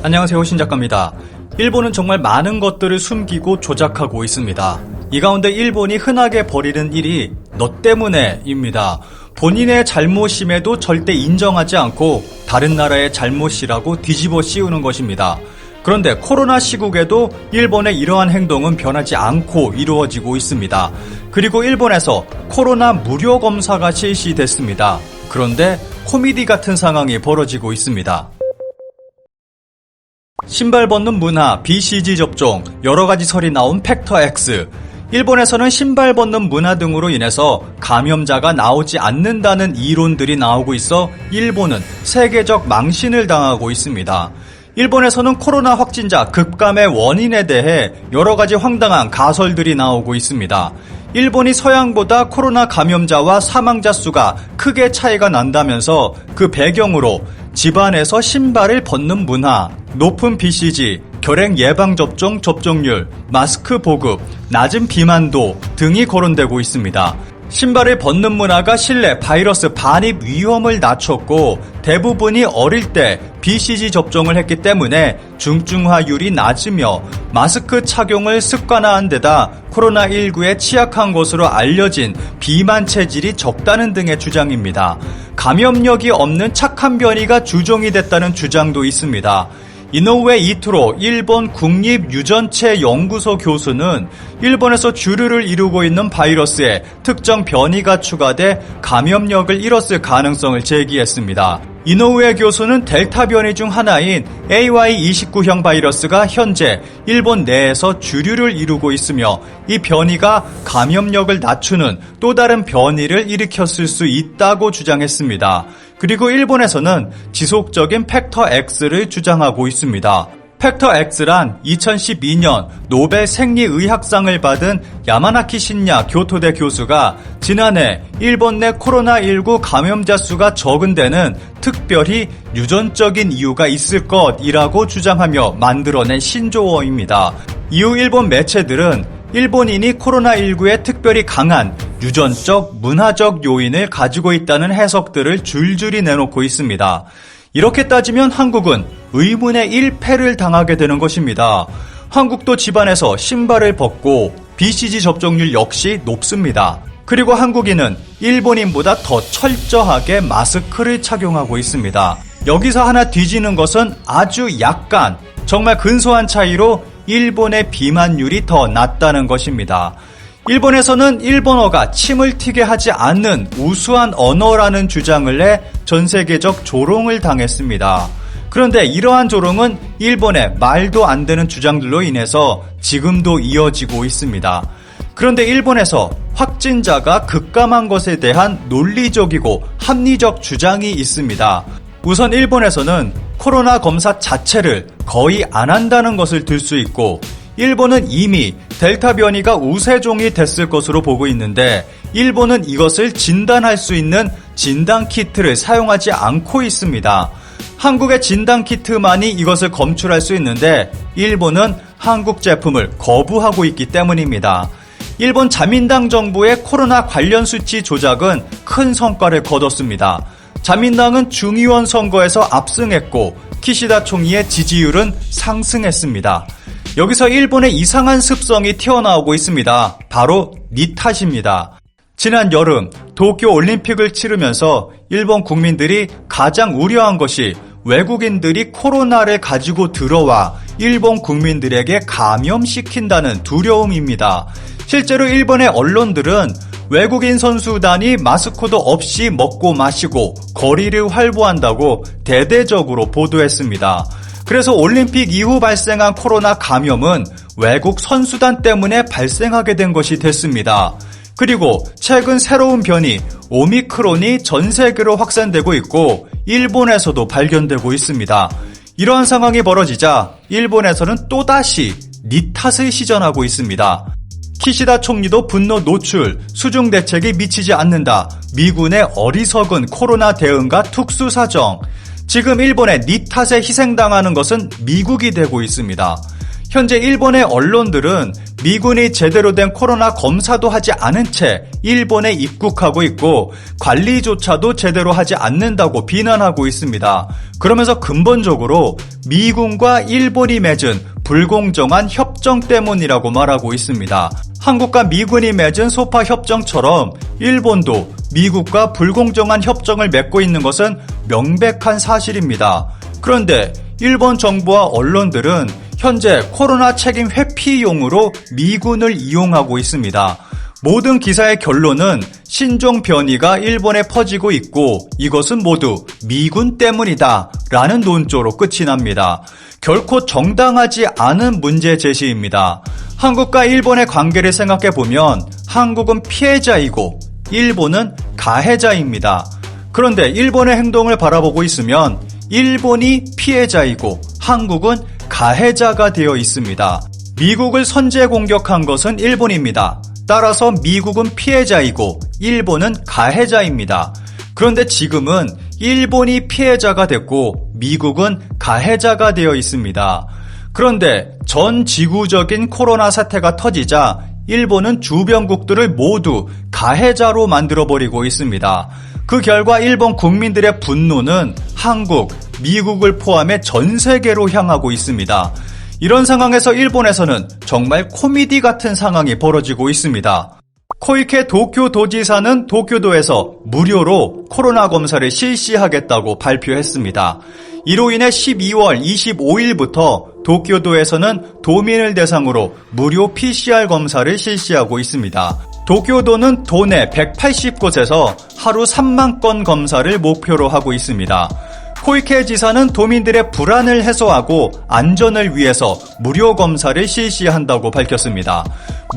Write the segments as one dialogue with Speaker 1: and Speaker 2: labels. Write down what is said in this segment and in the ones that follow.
Speaker 1: 안녕하세요, 신작가입니다. 일본은 정말 많은 것들을 숨기고 조작하고 있습니다. 이 가운데 일본이 흔하게 벌이는 일이 너 때문에입니다. 본인의 잘못임에도 절대 인정하지 않고 다른 나라의 잘못이라고 뒤집어 씌우는 것입니다. 그런데 코로나 시국에도 일본의 이러한 행동은 변하지 않고 이루어지고 있습니다. 그리고 일본에서 코로나 무료 검사가 실시됐습니다. 그런데 코미디 같은 상황이 벌어지고 있습니다. 신발 벗는 문화, BCG 접종, 여러가지 설이 나온 팩터 X. 일본에서는 신발 벗는 문화 등으로 인해서 감염자가 나오지 않는다는 이론들이 나오고 있어 일본은 세계적 망신을 당하고 있습니다. 일본에서는 코로나 확진자 급감의 원인에 대해 여러가지 황당한 가설들이 나오고 있습니다. 일본이 서양보다 코로나 감염자와 사망자 수가 크게 차이가 난다면서 그 배경으로 집안에서 신발을 벗는 문화, 높은 BCG, 결핵 예방접종 접종률, 마스크 보급, 낮은 비만도 등이 거론되고 있습니다. 신발을 벗는 문화가 실내 바이러스 반입 위험을 낮췄고 대부분이 어릴 때 BCG 접종을 했기 때문에 중증화율이 낮으며 마스크 착용을 습관화한 데다 코로나19에 취약한 것으로 알려진 비만 체질이 적다는 등의 주장입니다. 감염력이 없는 착한 변이가 주종이 됐다는 주장도 있습니다. 이노우에 이토로 일본 국립유전체연구소 교수는 일본에서 주류를 이루고 있는 바이러스에 특정 변이가 추가돼 감염력을 잃었을 가능성을 제기했습니다. 이노우에 교수는 델타 변이 중 하나인 AY29형 바이러스가 현재 일본 내에서 주류를 이루고 있으며 이 변이가 감염력을 낮추는 또 다른 변이를 일으켰을 수 있다고 주장했습니다. 그리고 일본에서는 지속적인 팩터 X를 주장하고 있습니다. 팩터 X란 2012년 노벨 생리의학상을 받은 야마나키 신야 교토대 교수가 지난해 일본 내 코로나19 감염자 수가 적은 데는 특별히 유전적인 이유가 있을 것이라고 주장하며 만들어낸 신조어입니다. 이후 일본 매체들은 일본인이 코로나19에 특별히 강한 유전적, 문화적 요인을 가지고 있다는 해석들을 줄줄이 내놓고 있습니다. 이렇게 따지면 한국은 의문의 1패를 당하게 되는 것입니다. 한국도 집안에서 신발을 벗고 BCG 접종률 역시 높습니다. 그리고 한국인은 일본인보다 더 철저하게 마스크를 착용하고 있습니다. 여기서 하나 뒤지는 것은 아주 약간, 정말 근소한 차이로 일본의 비만율이 더 낮다는 것입니다. 일본에서는 일본어가 침을 튀게 하지 않는 우수한 언어라는 주장을 해 전 세계적 조롱을 당했습니다. 그런데 이러한 조롱은 일본의 말도 안 되는 주장들로 인해서 지금도 이어지고 있습니다. 그런데 일본에서 확진자가 급감한 것에 대한 논리적이고 합리적 주장이 있습니다. 우선 일본에서는 코로나 검사 자체를 거의 안 한다는 것을 들 수 있고 일본은 이미 델타 변이가 우세종이 됐을 것으로 보고 있는데 일본은 이것을 진단할 수 있는 진단키트를 사용하지 않고 있습니다. 한국의 진단키트만이 이것을 검출할 수 있는데 일본은 한국 제품을 거부하고 있기 때문입니다. 일본 자민당 정부의 코로나 관련 수치 조작은 큰 성과를 거뒀습니다. 자민당은 중의원 선거에서 압승했고 키시다 총리의 지지율은 상승했습니다. 여기서 일본의 이상한 습성이 튀어나오고 있습니다. 바로 니 탓입니다. 지난 여름 도쿄 올림픽을 치르면서 일본 국민들이 가장 우려한 것이 외국인들이 코로나를 가지고 들어와 일본 국민들에게 감염시킨다는 두려움입니다. 실제로 일본의 언론들은 외국인 선수단이 마스크도 없이 먹고 마시고 거리를 활보한다고 대대적으로 보도했습니다. 그래서 올림픽 이후 발생한 코로나 감염은 외국 선수단 때문에 발생하게 된 것이 됐습니다. 그리고 최근 새로운 변이 오미크론이 전 세계로 확산되고 있고 일본에서도 발견되고 있습니다. 이러한 상황이 벌어지자 일본에서는 또다시 니 탓을 시전하고 있습니다. 키시다 총리도 분노 노출, 수중 대책이 미치지 않는다, 미군의 어리석은 코로나 대응과 특수사정. 지금 일본의 니 탓에 희생당하는 것은 미국이 되고 있습니다. 현재 일본의 언론들은 미군이 제대로 된 코로나 검사도 하지 않은 채 일본에 입국하고 있고 관리조차도 제대로 하지 않는다고 비난하고 있습니다. 그러면서 근본적으로 미군과 일본이 맺은 불공정한 협정 때문이라고 말하고 있습니다. 한국과 미군이 맺은 소파 협정처럼 일본도 미국과 불공정한 협정을 맺고 있는 것은 명백한 사실입니다. 그런데 일본 정부와 언론들은 현재 코로나 책임 회피용으로 미군을 이용하고 있습니다. 모든 기사의 결론은 신종 변이가 일본에 퍼지고 있고 이것은 모두 미군 때문이다 라는 논조로 끝이 납니다. 결코 정당하지 않은 문제 제시입니다. 한국과 일본의 관계를 생각해보면 한국은 피해자이고 일본은 가해자입니다. 그런데 일본의 행동을 바라보고 있으면 일본이 피해자이고 한국은 가해자가 되어 있습니다. 미국을 선제 공격한 것은 일본입니다. 따라서 미국은 피해자이고 일본은 가해자입니다. 그런데 지금은 일본이 피해자가 됐고 미국은 가해자가 되어 있습니다. 그런데 전 지구적인 코로나 사태가 터지자 일본은 주변국들을 모두 가해자로 만들어버리고 있습니다. 그 결과 일본 국민들의 분노는 한국, 미국을 포함해 전 세계로 향하고 있습니다. 이런 상황에서 일본에서는 정말 코미디 같은 상황이 벌어지고 있습니다. 코이케 도쿄도지사는 도쿄도에서 무료로 코로나 검사를 실시하겠다고 발표했습니다. 이로 인해 12월 25일부터 도쿄도에서는 도민을 대상으로 무료 PCR 검사를 실시하고 있습니다. 도쿄도는 도내 180곳에서 하루 3만 건 검사를 목표로 하고 있습니다. 코이케 지사는 도민들의 불안을 해소하고 안전을 위해서 무료 검사를 실시한다고 밝혔습니다.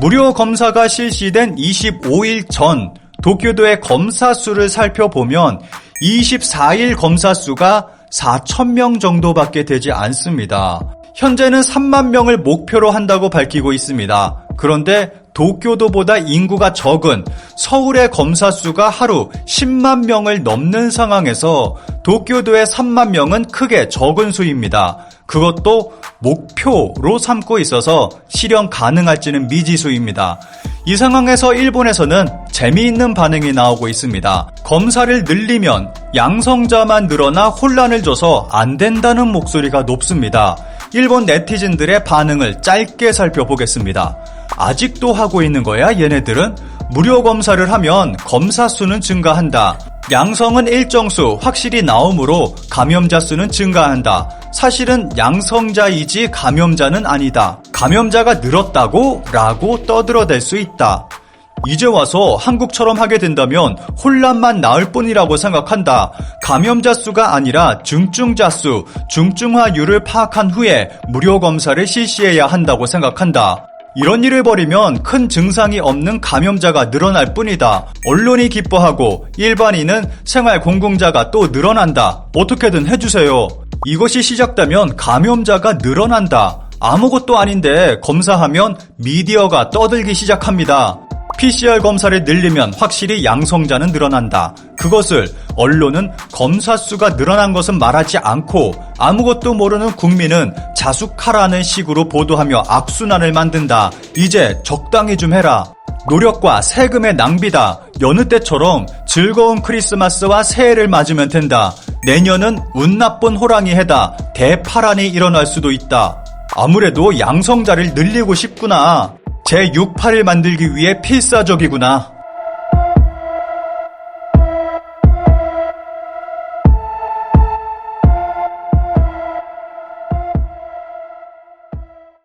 Speaker 1: 무료 검사가 실시된 25일 전 도쿄도의 검사 수를 살펴보면 24일 검사 수가 4,000명 정도밖에 되지 않습니다. 현재는 3만 명을 목표로 한다고 밝히고 있습니다. 그런데 도쿄도보다 인구가 적은 서울의 검사 수가 하루 10만 명을 넘는 상황에서 도쿄도의 3만 명은 크게 적은 수입니다. 그것도 목표로 삼고 있어서 실현 가능할지는 미지수입니다. 이 상황에서 일본에서는 재미있는 반응이 나오고 있습니다. 검사를 늘리면 양성자만 늘어나 혼란을 줘서 안 된다는 목소리가 높습니다. 일본 네티즌들의 반응을 짧게 살펴보겠습니다. 아직도 하고 있는 거야 얘네들은? 무료 검사를 하면 검사 수는 증가한다. 양성은 일정 수 확실히 나오므로 감염자 수는 증가한다. 사실은 양성자이지 감염자는 아니다. 감염자가 늘었다고? 라고 떠들어댈 수 있다. 이제 와서 한국처럼 하게 된다면 혼란만 나을 뿐이라고 생각한다. 감염자 수가 아니라 중증자 수, 중증화율을 파악한 후에 무료 검사를 실시해야 한다고 생각한다. 이런 일을 벌이면 큰 증상이 없는 감염자가 늘어날 뿐이다. 언론이 기뻐하고 일반인은 생활 공공자가 또 늘어난다. 어떻게든 해주세요. 이것이 시작되면 감염자가 늘어난다. 아무것도 아닌데 검사하면 미디어가 떠들기 시작합니다. PCR 검사를 늘리면 확실히 양성자는 늘어난다. 그것을 언론은 검사 수가 늘어난 것은 말하지 않고 아무것도 모르는 국민은 자숙하라는 식으로 보도하며 악순환을 만든다. 이제 적당히 좀 해라. 노력과 세금의 낭비다. 여느 때처럼 즐거운 크리스마스와 새해를 맞으면 된다. 내년은 운 나쁜 호랑이 해다. 대파란이 일어날 수도 있다. 아무래도 양성자를 늘리고 싶구나. 제6파를 만들기 위해 필사적이구나.